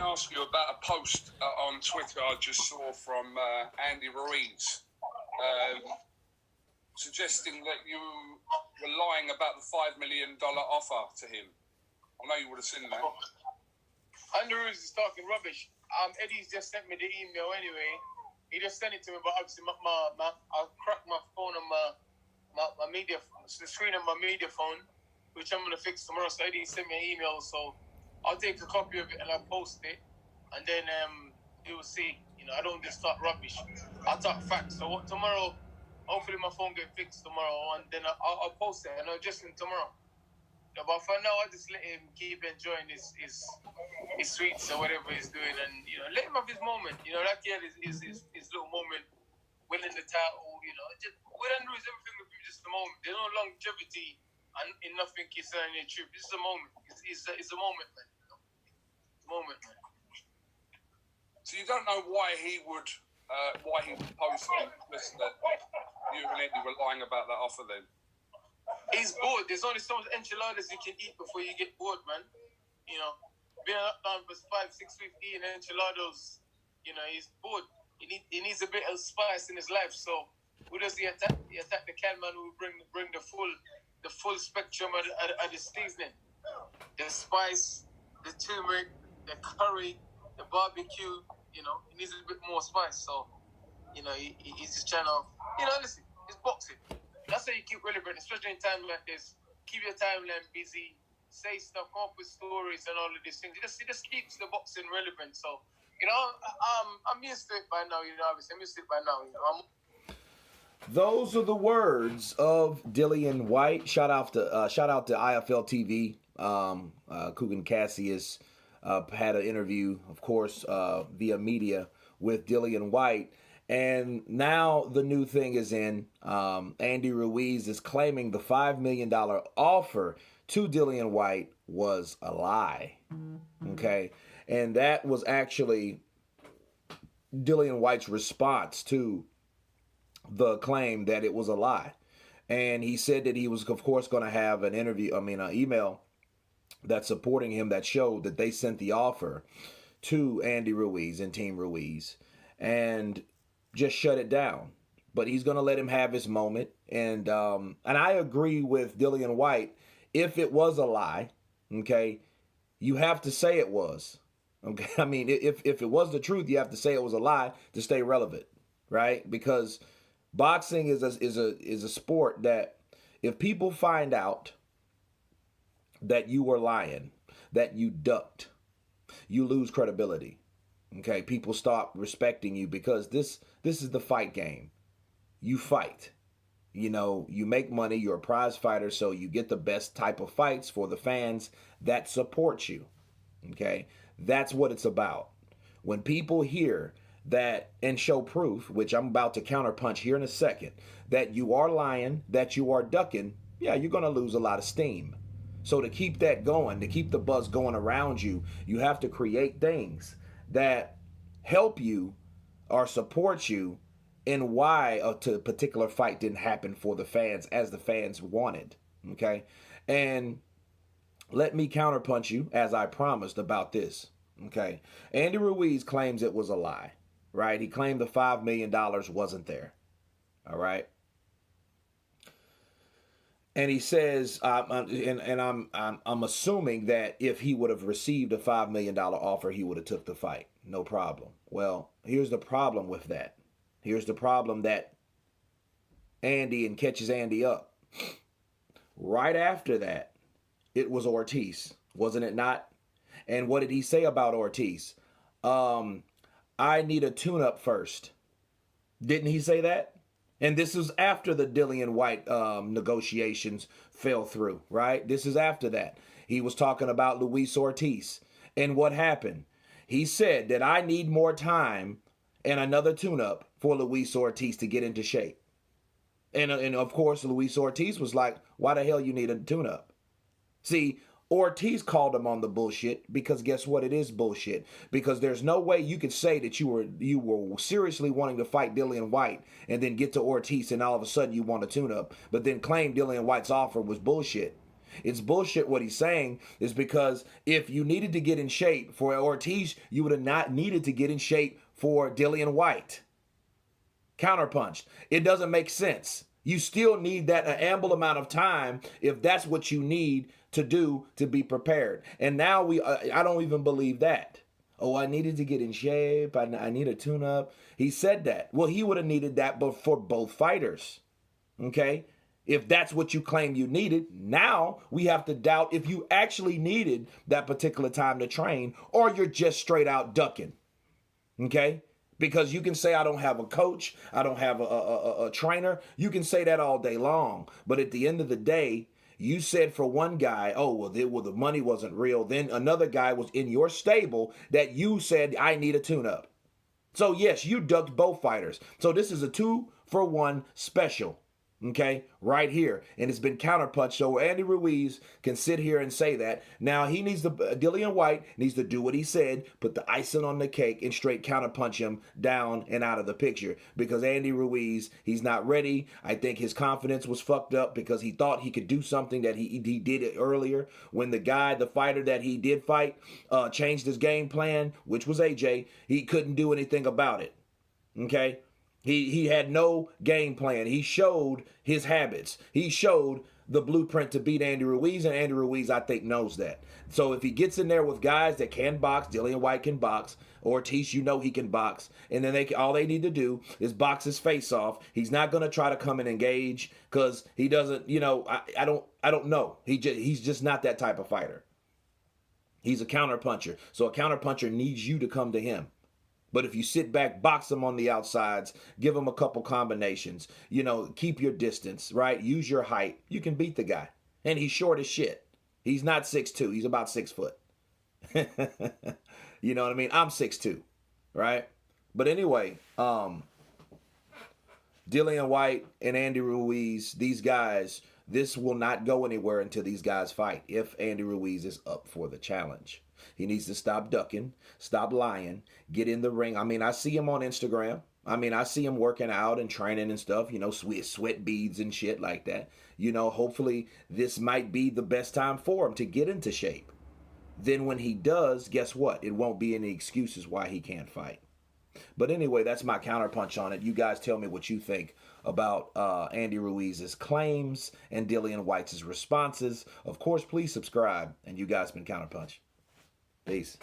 ask you about a post on Twitter I just saw from Andy Ruiz, suggesting that you were lying about the $5 million offer to him. I know you would have seen that. Andy Ruiz is talking rubbish. Eddie's just sent me the email anyway. He just sent it to me, but obviously I'll crack my phone on my media, the screen of my media phone, which I'm going to fix tomorrow. So Eddie sent me an email, so I'll take a copy of it and I'll post it. And then you will see, I don't just talk rubbish. I'll talk facts. So tomorrow, hopefully my phone get fixed tomorrow, and then I'll post it, and I'll just in tomorrow. But for now, I'll just let him keep enjoying his sweets or whatever he's doing, and let him have his moment. That year is his little moment, winning the title. Just with Andrews, everything will be just a moment. There's no longevity and in nothing concerning the trip. This is a moment. It's a moment, man. Moment, man. So you don't know why he would post this, that you and Eddie were lying about that offer then? He's bored. There's only so much enchiladas you can eat before you get bored, man. Being up down for 5-6 weeks eating enchiladas, he's bored. He needs a bit of spice in his life. So who does he attack? He attacked the can man who bring the full spectrum of the seasoning. The spice, the turmeric, the curry, the barbecue. He needs a bit more spice. So, he's just trying to, listen, it's boxing. That's how you keep relevant, especially in times like this. Keep your timeline busy, say stuff, come up with stories and all of these things. It just keeps the boxing relevant. So, I'm used to it by now, obviously. I'm used to it by now, Those are the words of Dillian Whyte. Shout out to IFL TV. Kugan Cassius had an interview, of course, via media with Dillian Whyte. And now the new thing is in. Andy Ruiz is claiming the $5 million offer to Dillian Whyte was a lie. Okay? And that was actually Dillian Whyte's response to the claim that it was a lie. And he said that he was, of course, going to have an email that's supporting him that showed that they sent the offer to Andy Ruiz and Team Ruiz and just shut it down. But he's going to let him have his moment. And I agree with Dillian Whyte. If it was a lie, okay, you have to say it was. Okay, I mean, if it was the truth, you have to say it was a lie to stay relevant, right? Because boxing is a sport that if people find out that you were lying, that you ducked, you lose credibility. Okay, people stop respecting you because this is the fight game. You fight. You make money, you're a prize fighter, so you get the best type of fights for the fans that support you. Okay, that's what it's about. When people hear that and show proof, which I'm about to counterpunch here in a second, that you are lying, that you are ducking, yeah, you're going to lose a lot of steam. So to keep that going, to keep the buzz going around you, you have to create things that help you or support you in why a particular fight didn't happen for the fans as the fans wanted. Okay? And let me counterpunch you as I promised about this. Okay? Andy Ruiz claims it was a lie. Right? He claimed the $5 million wasn't there. All right? And he says, I'm assuming that if he would have received a $5 million offer, he would have took the fight. No problem. Well, here's the problem with that. Here's the problem that Andy catches Andy up. Right after that, it was Ortiz, wasn't it not? And what did he say about Ortiz? I need a tune-up first. Didn't he say that? And this was after the Dillian Whyte negotiations fell through, right? This is after that. He was talking about Luis Ortiz. And what happened? He said that I need more time and another tune-up for Luis Ortiz to get into shape. And of course, Luis Ortiz was like, why the hell you need a tune-up? See, Ortiz called him on the bullshit because guess what? It is bullshit. Because there's no way you could say that you were seriously wanting to fight Dillian Whyte and then get to Ortiz and all of a sudden you want a tune-up, but then claim Dillian Whyte's offer was bullshit. It's bullshit what he's saying is because if you needed to get in shape for Ortiz, you would have not needed to get in shape for Dillian Whyte. Counterpunched. It doesn't make sense. You still need that ample amount of time if that's what you need to do to be prepared. And now I don't even believe that. Oh, I needed to get in shape. I need a tune-up. He said that. Well, he would have needed that but for both fighters. Okay? If that's what you claim you needed, now we have to doubt if you actually needed that particular time to train or you're just straight out ducking. Okay? Because you can say, I don't have a coach, I don't have a trainer. You can say that all day long. But at the end of the day, you said for one guy, oh, well, the money wasn't real. Then another guy was in your stable that you said, I need a tune-up. So, yes, you ducked both fighters. So this is a 2-for-1 special. Okay, right here. And it's been counterpunched. So Andy Ruiz can sit here and say that. Now he needs to, Dillian Whyte needs to do what he said, put the icing on the cake and straight counterpunch him down and out of the picture. Because Andy Ruiz, he's not ready. I think his confidence was fucked up because he thought he could do something that he did it earlier. When the fighter that he did fight, changed his game plan, which was AJ, he couldn't do anything about it. Okay? He had no game plan. He showed his habits. He showed the blueprint to beat Andy Ruiz, and Andy Ruiz, I think, knows that. So if he gets in there with guys that can box, Dillian Whyte can box, Ortiz, you know he can box, and then all they need to do is box his face off. He's not going to try to come and engage because he doesn't, I don't know. He's just not that type of fighter. He's a counterpuncher. So a counterpuncher needs you to come to him. But if you sit back, box him on the outsides, give him a couple combinations, keep your distance, right? Use your height. You can beat the guy. And he's short as shit. He's not 6'2". He's about 6 foot. You know what I mean? I'm 6'2", right? But anyway, Dillian Whyte and Andy Ruiz, these guys, this will not go anywhere until these guys fight if Andy Ruiz is up for the challenge. He needs to stop ducking, stop lying, get in the ring. I mean, I see him on Instagram. I mean, I see him working out and training and stuff, sweat beads and shit like that. Hopefully this might be the best time for him to get into shape. Then when he does, guess what? It won't be any excuses why he can't fight. But anyway, that's my counterpunch on it. You guys tell me what you think about Andy Ruiz's claims and Dillian Whyte's responses. Of course, please subscribe. And you guys been Counterpunch. Peace.